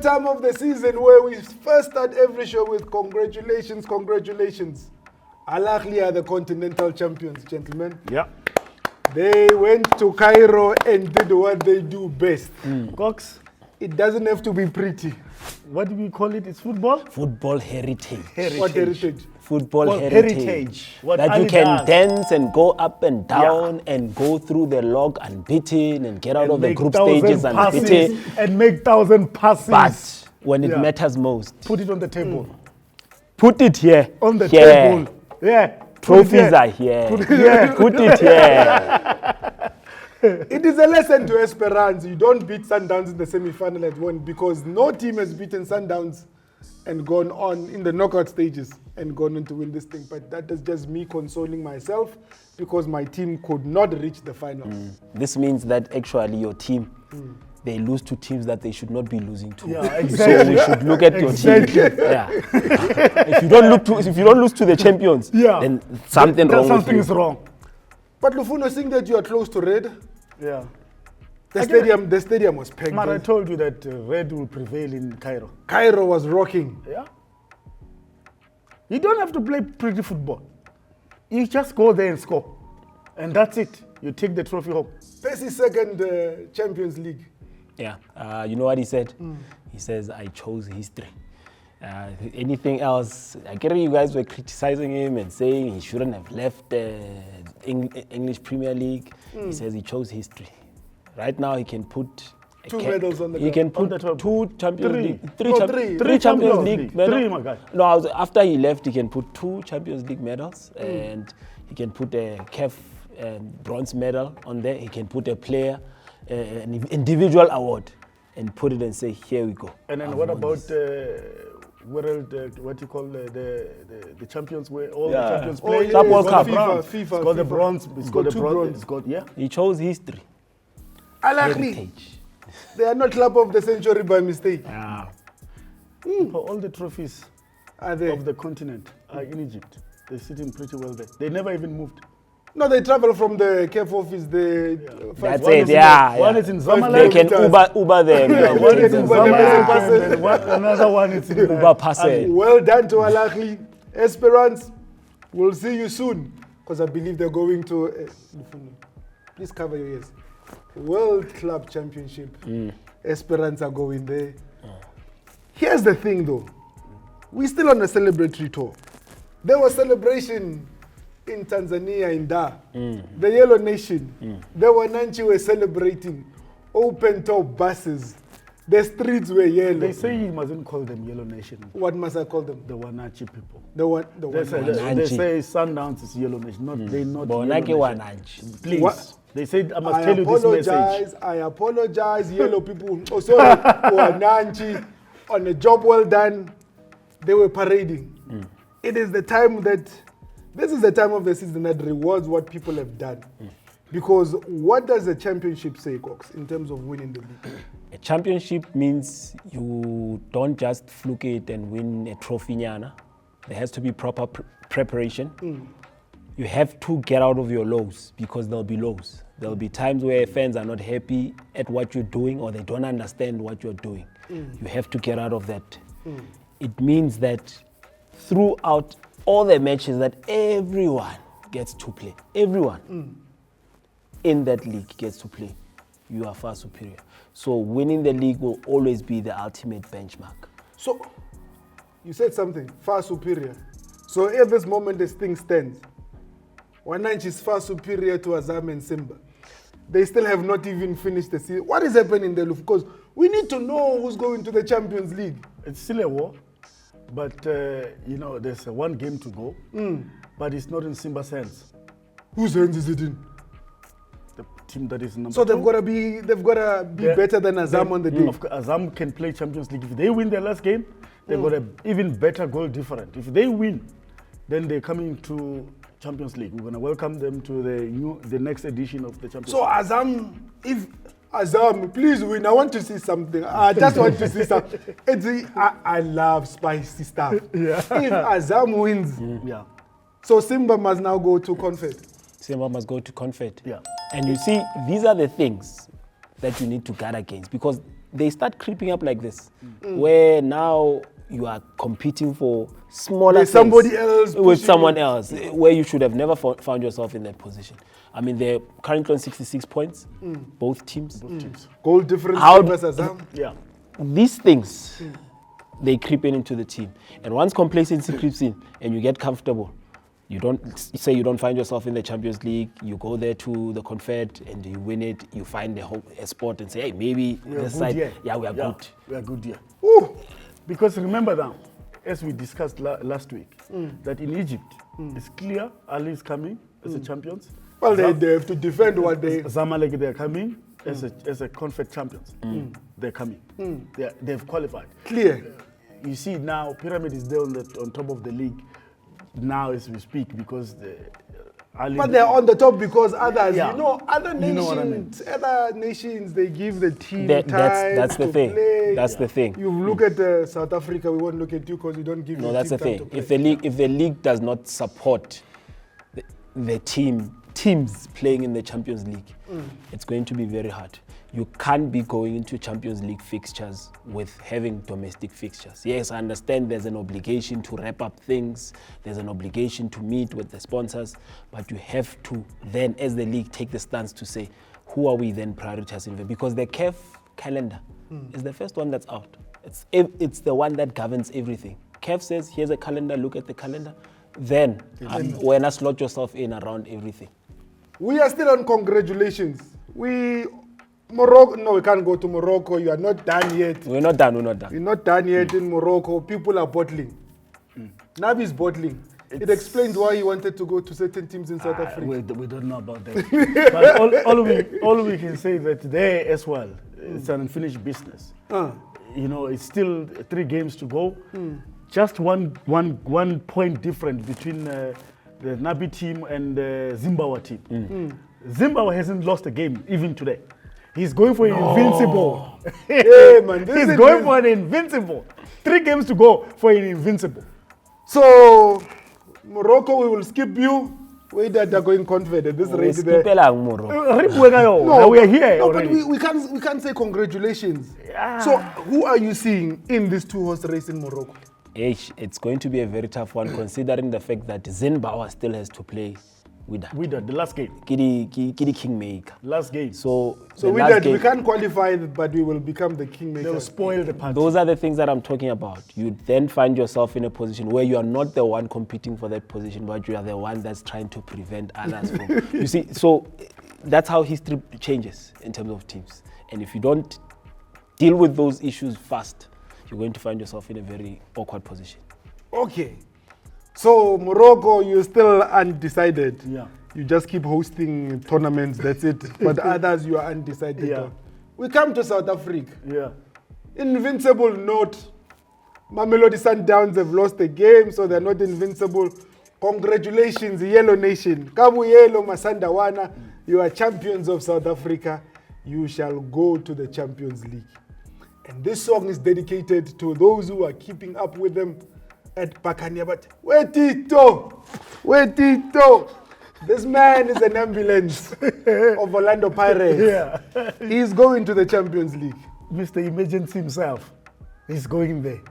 time of the season where we first start every show with congratulations, congratulations. Ahly are the continental champions, gentlemen. Yeah. They went to Cairo and did what they do best. Cox, It doesn't have to be pretty. what do we call it? It's football? Football heritage. What heritage? Football Well, heritage. What That you Ahly can does. dance and go up and down and go through the log unbeaten and get out of the Make group 1,000 stages passes unbeaten. and make 1,000 passes. But when it Yeah. matters most, Put it on the table. put it here. On the here. table. Yeah. Put it Trophies here. are here. Put it here. Put it here. It is a lesson to Esperance. You don't beat Sundowns in the semi-final at one because no team has beaten Sundowns and gone on in the knockout stages and gone on to win this thing. But that is just me consoling myself because my team could not reach the final. This means that actually your team, they lose to teams that they should not be losing to. Yeah, So exactly. we should look at your team. Yeah. If you don't lose to the champions, Yeah. then something wrong with Something you. is wrong. But Lufuno, seeing that you are close to red, Yeah. the stadium was packed. Man, I told you that red will prevail in Cairo. Cairo was rocking. Yeah. You don't have to play pretty football. You just go there and score. And that's it. You take the trophy home. Percy's second Champions League. Yeah. You know what he said? He says, I chose history. Anything else? I get you guys were criticizing him and saying he shouldn't have left the English Premier League. He says he chose history. Right now he can put Two medals on the He can On put the top. two Champions Three. League, No, three three Champions League medals. Three, my guy. No, after he left, he can put 2 Champions League medals and he can put a CAF bronze medal on there. He can put a player, an individual award and put it and say, here we go. And then I've what won about this. what you call the champions where all Yeah. the champions Oh, play? yeah, Club World It's got Cup. the bronze. FIFA, It's got the FIFA. bronze. It's got the two bronze. bronze. It's got, yeah. He chose history. Ahly, Heritage. they are not club of the century by mistake. Yeah. All the trophies Are they? of the continent are in Egypt. They're sitting pretty well there. They never even moved. No, they travel from the CAF office. That's One it, is yeah. One yeah. is in Five They Zamalek. can kilometers. Uber them. Yeah, yeah, one take is in them. Uber them. Zamalek, and then another one is in Uber parcel. Well done to Ahly. Esperance, we'll see you soon because I believe they're going to. Please cover your ears. World Club Championship. Esperance are going there. Here's the thing though. We're still on a celebratory tour. There was celebration in Tanzania, in Dar. The Yellow Nation. There were Nanchi were celebrating. Open top buses. The streets were yellow. They say you mustn't call them Yellow Nation. What must I call them? The Wanachi people. The one. They say Sundowns is Yellow Nation. Not they not. Bonake Yellow Wananchi. Nation. Please. What? They said I must tell you this message. I apologize, yellow people. Oh, sorry, Nanchi, on a job well done. They were parading. It is the time that, this is the time of the season that rewards what people have done. Because what does the championship say, Cox, in terms of winning the league? A championship means you don't just fluke it and win a trophy. Nyana. There has to be proper preparation. You have to get out of your lows because there'll be lows. There'll be times where fans are not happy at what you're doing or they don't understand what you're doing. You have to get out of that. It means that throughout all the matches that everyone gets to play, everyone in that league gets to play, you are far superior. So winning the league will always be the ultimate benchmark. So, you said something, far superior. So at this moment, this thing stands. Wananchi is far superior to Azam and Simba. They still have not even finished the season. What is happening there, Luf? Because we need to know who's going to the Champions League. It's still a war, but there's one game to go. But it's not in Simba's hands. Whose hands is it in? The team that is number So two. they've got to be Yeah. better than Azam on the day. Of course, Azam can play Champions League. If they win their last game, they've got an even better goal different. If they win, then they're coming to Champions League. We're going to welcome them to the next edition of the Champions So League. Azam, please win. I want to see something. I just want to see something. I love spicy stuff. Yeah. If Azam wins, Yeah. so Simba must now go to Confed. Simba must go to Confed. Yeah. And you see, these are the things that you need to guard against because they start creeping up like this, where now you are competing for smaller There's things somebody else with pushing someone you. else, where you should have never found yourself in that position. I mean, they're currently on 66 points, both teams. Goal difference How favors Azam. Yeah. These things, they creep into the team. And once complacency creeps in and you get comfortable, you don't find yourself in the Champions League, you go there to the Confed and you win it, you find a spot and say, hey, maybe this side, we are good. We are good here. Ooh. Because remember now, as we discussed last week, that in Egypt, it's clear Ahly is coming as the champions. Well, they have to defend what they... Zamalek, they're coming as a Confed champions. They're coming. They've qualified. Clear. You see now, Pyramid is there on top of the league now as we speak because the Ahly... But they're on the top because others, Yeah. you know, other nations, You know what I mean. other nations, they give the team That's time the thing. play. That's the thing. You look at South Africa, we won't look at you because you don't give No, your that's the team thing. time to play. If the league does not support the teams playing in the Champions League, it's going to be very hard. You can't be going into Champions League fixtures with having domestic fixtures. Yes, I understand there's an obligation to wrap up things, there's an obligation to meet with the sponsors, but you have to then, as the league, take the stance to say, who are we then prioritizing? Because the CAF calendar is the first one that's out. It's the one that governs everything. CAF says, here's a calendar, look at the calendar. Then, when you slot yourself in around everything. We are still on congratulations. Morocco, no, we can't go to Morocco. You are not done yet. We're not done. You're not done yet in Morocco. People are bottling. Nabi is bottling. It explains why he wanted to go to certain teams in South Africa. We don't know about that. But all we can say that there as well, it's an unfinished business. You know, it's still 3 games to go. Just one point difference between the Nabi team and the Zimbabwe team. Zimbabwe hasn't lost a game even today. He's going for an invincible. Hey, man, He's going for an invincible. 3 games to go for an invincible. So, Morocco, we will skip you. Wait, that they're going confident. This rate there. No, we are here No, already. but we can't say congratulations. So, who are you seeing in this 2-horse race in Morocco? It's going to be a very tough one, considering the fact that Zimbabwe still has to play with The last game. Kidi Kingmaker. Last game. So We can't qualify, but we will become the kingmaker. They'll spoil the party. those are the things that I'm talking about. You then find yourself in a position where you are not the one competing for that position, but you are the one that's trying to prevent others from. You see, so that's how history changes in terms of teams. And if you don't deal with those issues fast, you're going to find yourself in a very awkward position. Okay. So, Morocco, you're still undecided. Yeah. You just keep hosting tournaments, that's it. But others, you are undecided Yeah. on. We come to South Africa. Yeah. Invincible note. Mamelodi Sundowns have lost the game, so they're not invincible. Congratulations, Yellow Nation. Kabu Yellow Masandawana, you are champions of South Africa. You shall go to the Champions League. And this song is dedicated to those who are keeping up with them at Bakania. Where Tito? This man is an ambulance of Orlando Pirates. Yeah. He's going to the Champions League. Mr. Emergency himself, he's going there.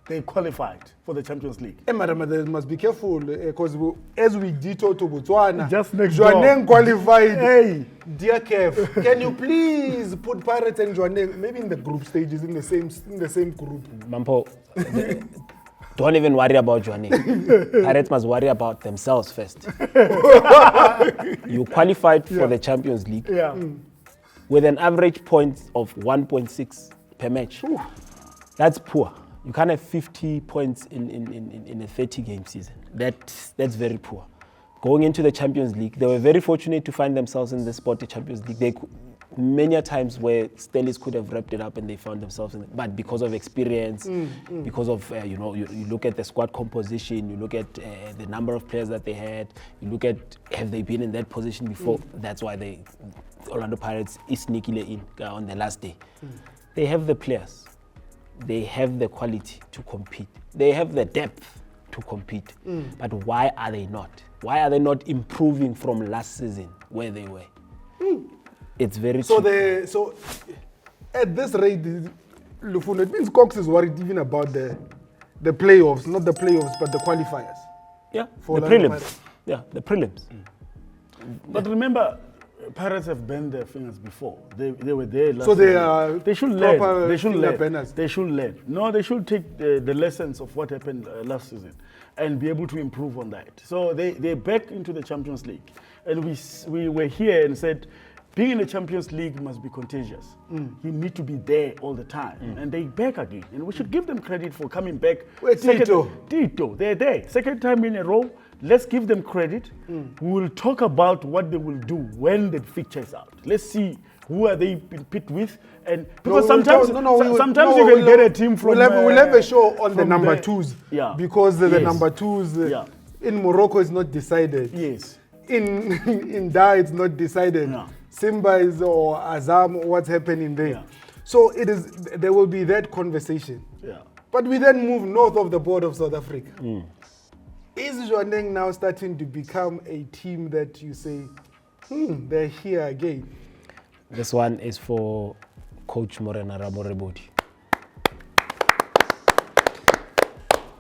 They qualified for the Champions League. Madam, they must be careful because as we detour to Botswana, Just next door. Joaneng qualified. Hey. Dear Kev, can you please put Pirates and Joaneng maybe in the group stages in the same group? Mampo, don't even worry about Joaneng. Pirates must worry about themselves first. You qualified for the Champions League Yeah. with an average point of 1.6 per match. That's poor. You can't have 50 points in a 30-game season. That's very poor. Going into the Champions League, they were very fortunate to find themselves in the spot, the Champions League. They many a times where Stellies could have wrapped it up and they found themselves in it. But because of experience, because of, you look at the squad composition, you look at the number of players that they had, you look at have they been in that position before, that's why Orlando Pirates is sneakily in on the last day. They have the players. They have the quality to compete. They have the depth to compete. But why are they not? Why are they not improving from last season where they were? It's very So At this rate, Lufuno, it means Cox is worried even about the playoffs, not the playoffs, but the qualifiers. Yeah, For the Orlando prelims. Pirates. Yeah, the prelims. But remember, Pirates have burned their fingers before. They were there last So they year. are They should proper learn. They should finger learn. burners. They should learn. No, they should take the lessons of what happened last season and be able to improve on that. So they're back into the Champions League. And we were here and said, being in the Champions League must be contagious. You need to be there all the time. And they back again. And we should give them credit for coming back. Wait, Tito, they're there. Second time in a row. Let's give them credit. We will talk about what they will do when the fixture is out. Let's see who are they pit with, and because sometimes you can get a team from. We'll have a show on the from number the- twos. Yeah. Because the Yes. number twos Yeah. in Morocco is not decided. Yes. In Dar it's not decided. No. Simba is or Azam, what's happening there. Yeah. So it is. There will be that conversation. Yeah. But we then move north of the border of South Africa. Is Jwaneng now starting to become a team that you say, they're here again? This one is for Coach Morena Ramorebodi.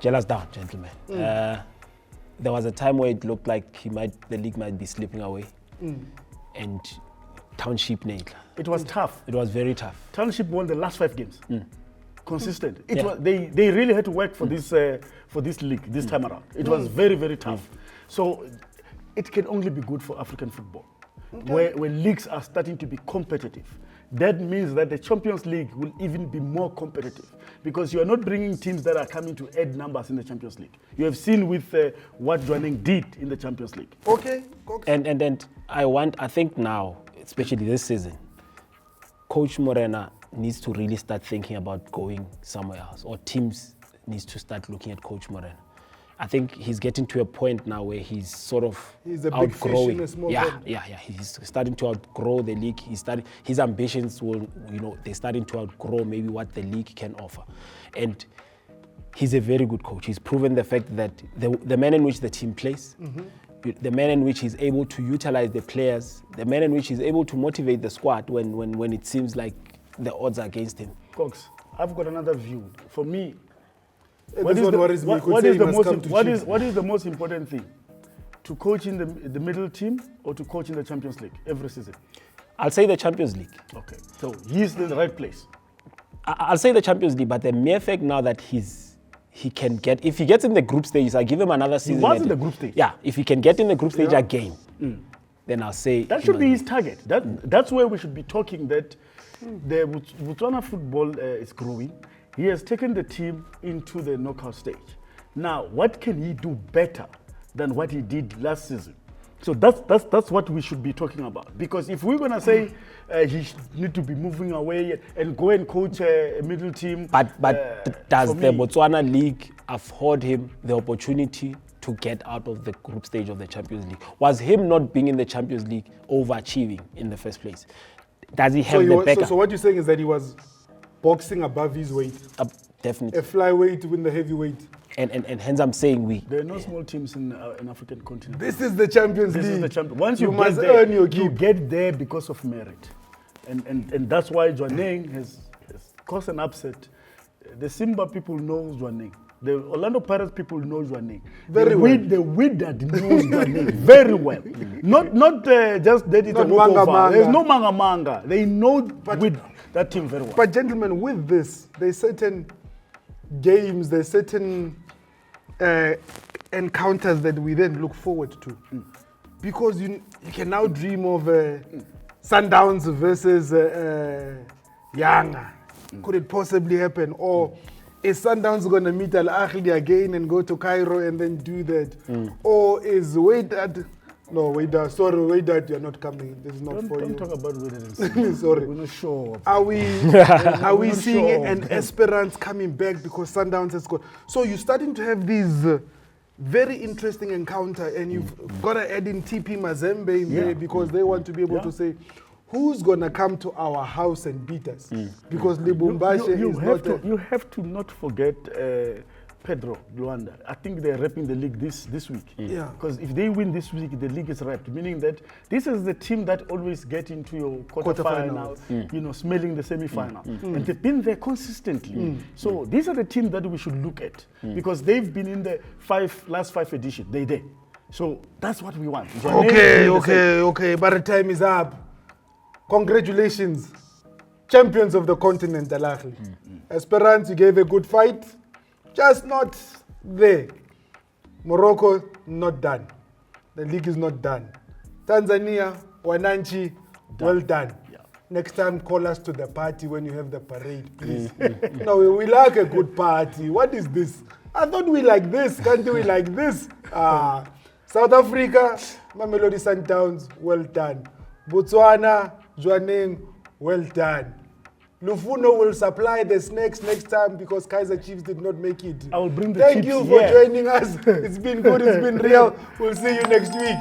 Jealous down, gentlemen. There was a time where it looked like the league might be slipping away. And Township nailed. It was tough. It was very tough. Township won the last 5 games. Consistent. It Yeah. was, they really had to work for this league this time around. It was very, very tough. So it can only be good for African football, where leagues are starting to be competitive. That means that the Champions League will even be more competitive because you are not bringing teams that are coming to add numbers in the Champions League. You have seen with what Jwaneng did in the Champions League. Okay. Cox. And I think now, especially this season, Coach Morena needs to really start thinking about going somewhere else, or teams needs to start looking at Coach Morena. I think he's getting to a point now where he's sort of He's a big fish in a small pond. Yeah. He's starting to outgrow the league. His ambitions will, they're starting to outgrow maybe what the league can offer. And he's a very good coach. He's proven the fact that the manner in which the team plays, the manner in which he's able to utilize the players, the manner in which he's able to motivate the squad when it seems like the odds are against him. Cox, I've got another view. For me, What is the most important thing? To coach in the middle team or to coach in the Champions League every season? I'll say the Champions League. Okay, so he's in the right place. I'll say the Champions League, but the mere fact now that he can get, if he gets in the group stages, I give him another season. He was in the group stage. Yeah, if he can get in the group stage again, then I'll say That should be his target. That's where we should be talking that the Botswana football is growing. He has taken the team into the knockout stage. Now, what can he do better than what he did last season? So that's what we should be talking about. Because if we're going to say he need to be moving away and go and coach a middle team. But does the Botswana League afford him the opportunity to get out of the group stage of the Champions League? Was him not being in the Champions League overachieving in the first place? Does he have the backup? So what you're saying is that he was boxing above his weight. Definitely. A flyweight to win the heavyweight. And hence I'm saying There are no small teams in African continent. This is the Champions This League. is the champion. Once You you, must get there, earn your you keep. get there because of merit. And that's why Jwaneng has caused an upset. The Simba people know Jwaneng. The Orlando Pirates people know Jwaneng. Very well. The Wydad knows Jwaneng very well. Not just that it's Not a walkover. manga-manga. There's no manga. They know that team very well. But gentlemen, with this, there's certain games, there's certain encounters that we then look forward to. Because you can now dream of Sundowns versus Yanga. Could it possibly happen? Or is Sundowns going to meet Ahly again and go to Cairo and then do that? Or is Wydad... No, Wydad, you're not coming. This is not for Don't you. talk about Wydad. Sorry. We're not sure. Are we We're seeing sure. an Esperance coming back because Sundowns has got... So you're starting to have these very interesting encounter, and you've got to add in TP Mazembe in there because they want to be able to say, who's going to come to our house and beat us? Because Lubumbashi is not... You have to not forget Pedro, Luanda, I think they're wrapping the league this week. Yeah. Because if they win this week, the league is wrapped, meaning that this is the team that always get into your quarterfinal, you know, smelling the semi-final. And they've been there consistently. So these are the teams that we should look at because they've been in the last five editions. They're there. So that's what we want. Okay. But the time is up. Congratulations. Champions of the continental, Ahly. Esperance, you gave a good fight. Just not there. Morocco, not done. The league is not done. Tanzania, Wananchi, well done. Yeah. Next time, call us to the party when you have the parade, please. No, we like a good party. What is this? I thought we like this. Can't we like this? South Africa, Mamelodi Sundowns, well done. Botswana, Jwaneng, well done. Lufuno will supply the snacks next time because Kaiser Chiefs did not make it. I will bring the Thank chips, you for yeah. joining us. It's been good, it's been real. We'll see you next week.